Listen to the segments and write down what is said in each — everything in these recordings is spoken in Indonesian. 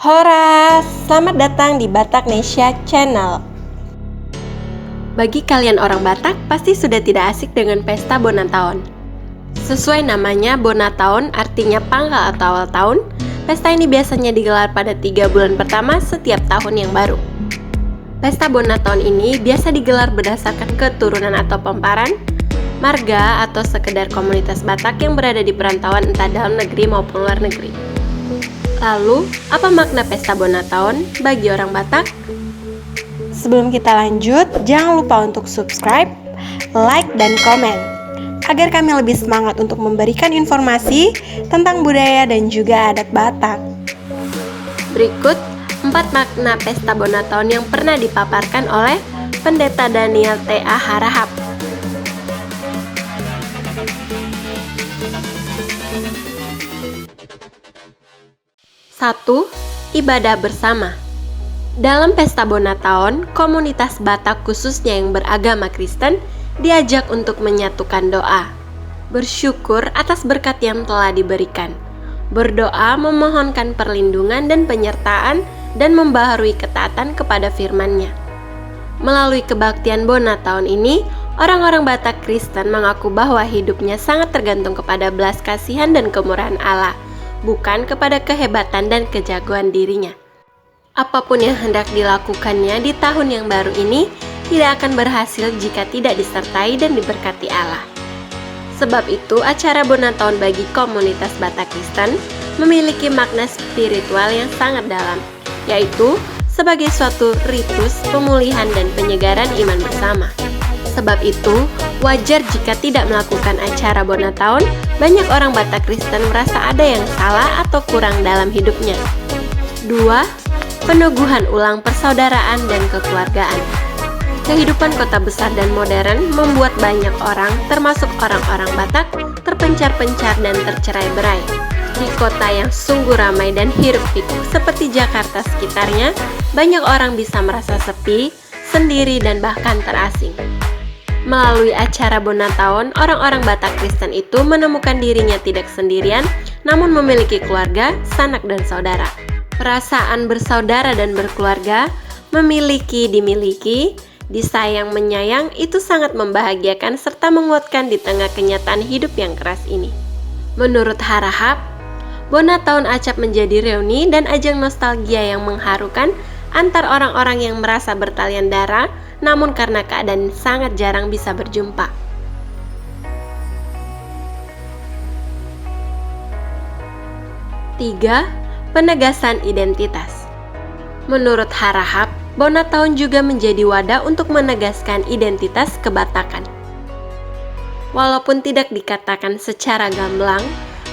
Hora, selamat datang di Bataknesia Channel. Bagi kalian orang Batak, pasti sudah tidak asik dengan pesta Bonataon. Sesuai namanya, Bonataon artinya pangkal atau awal tahun. Pesta ini biasanya digelar pada 3 bulan pertama setiap tahun yang baru. Pesta Bonataon ini biasa digelar berdasarkan keturunan atau pemparan, marga atau sekedar komunitas Batak yang berada di perantauan entah dalam negeri maupun luar negeri. Lalu, apa makna pesta Bonataon bagi orang Batak? Sebelum kita lanjut, jangan lupa untuk subscribe, like, dan komen agar kami lebih semangat untuk memberikan informasi tentang budaya dan juga adat Batak. Berikut 4 makna pesta Bonataon yang pernah dipaparkan oleh Pendeta Daniel T.A. Harahap. 1. Ibadah bersama. Dalam pesta Bonataon, komunitas Batak khususnya yang beragama Kristen diajak untuk menyatukan doa, bersyukur atas berkat yang telah diberikan, berdoa memohonkan perlindungan dan penyertaan, dan membaharui ketaatan kepada firman-Nya. Melalui kebaktian Bonataon ini, orang-orang Batak Kristen mengaku bahwa hidupnya sangat tergantung kepada belas kasihan dan kemurahan Allah, bukan kepada kehebatan dan kejagoan dirinya. Apapun yang hendak dilakukannya di tahun yang baru ini tidak akan berhasil jika tidak disertai dan diberkati Allah. Sebab itu, acara Bonataon bagi komunitas Batak Kristen memiliki makna spiritual yang sangat dalam, yaitu sebagai suatu ritus pemulihan dan penyegaran iman bersama. Sebab itu, wajar jika tidak melakukan acara Bonataon, banyak orang Batak Kristen merasa ada yang salah atau kurang dalam hidupnya. 2. Peneguhan ulang persaudaraan dan kekeluargaan. Kehidupan kota besar dan modern membuat banyak orang, termasuk orang-orang Batak, terpencar-pencar dan tercerai-berai. Di kota yang sungguh ramai dan hiruk-pikuk seperti Jakarta sekitarnya, banyak orang bisa merasa sepi, sendiri, dan bahkan terasing. Melalui acara Bonataon, orang-orang Batak Kristen itu menemukan dirinya tidak sendirian, namun memiliki keluarga, sanak, dan saudara. Perasaan bersaudara dan berkeluarga, dimiliki, disayang, menyayang, itu sangat membahagiakan serta menguatkan di tengah kenyataan hidup yang keras ini. Menurut Harahap, Bonataon acap menjadi reuni dan ajang nostalgia yang mengharukan antar orang-orang yang merasa bertalian darah, namun karena keadaan sangat jarang bisa berjumpa. 3. Penegasan identitas. Menurut Harahap, Bonataon juga menjadi wadah untuk menegaskan identitas kebatakan. Walaupun tidak dikatakan secara gamblang,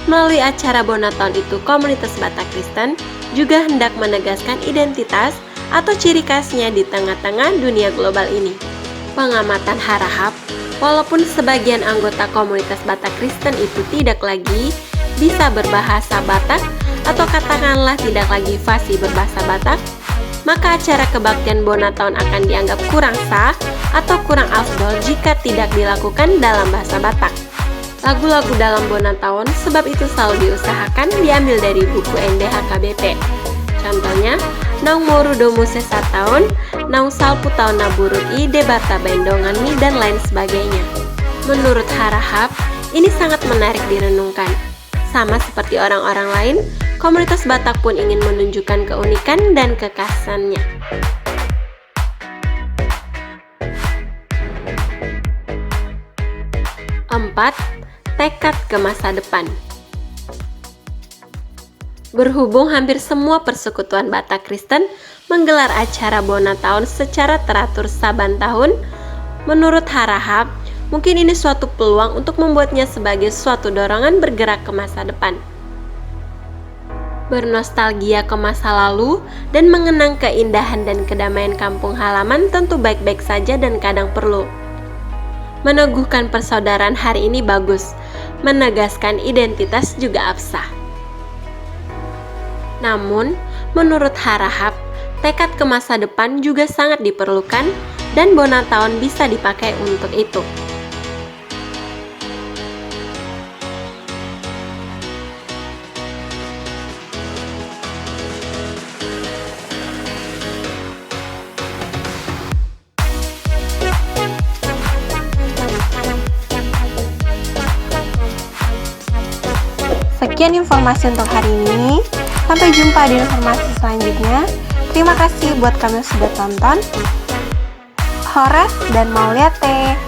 melalui acara Bonataon itu komunitas Batak Kristen juga hendak menegaskan identitas atau ciri khasnya di tengah-tengah dunia global ini. Pengamatan Harahap, walaupun sebagian anggota komunitas Batak Kristen itu tidak lagi bisa berbahasa Batak atau katakanlah tidak lagi fasih berbahasa Batak, maka acara kebaktian Bonataon akan dianggap kurang sah atau kurang afdol jika tidak dilakukan dalam bahasa Batak. Lagu-lagu dalam Bonataon sebab itu selalu diusahakan diambil dari buku NDHKBP. Contohnya, Naung Moru Domu Sesataun, Naung Salpu Taun Naburui, Debata Bendongani, dan lain sebagainya. Menurut Harahap, ini sangat menarik direnungkan. Sama seperti orang-orang lain, komunitas Batak pun ingin menunjukkan keunikan dan kekhasannya. 4. Tekad ke masa depan. Berhubung hampir semua persekutuan Batak Kristen menggelar acara Bonataon secara teratur saban tahun, menurut Harahap, mungkin ini suatu peluang untuk membuatnya sebagai suatu dorongan bergerak ke masa depan. Bernostalgia ke masa lalu dan mengenang keindahan dan kedamaian kampung halaman tentu baik-baik saja dan kadang perlu. Meneguhkan persaudaraan hari ini bagus, menegaskan identitas juga absah. Namun, menurut Harahap, tekad ke masa depan juga sangat diperlukan dan Bonataon bisa dipakai untuk itu. Sekian informasi untuk hari ini. Sampai jumpa di informasi selanjutnya. Terima kasih buat kalian yang sudah tonton. Horas dan Mauliate.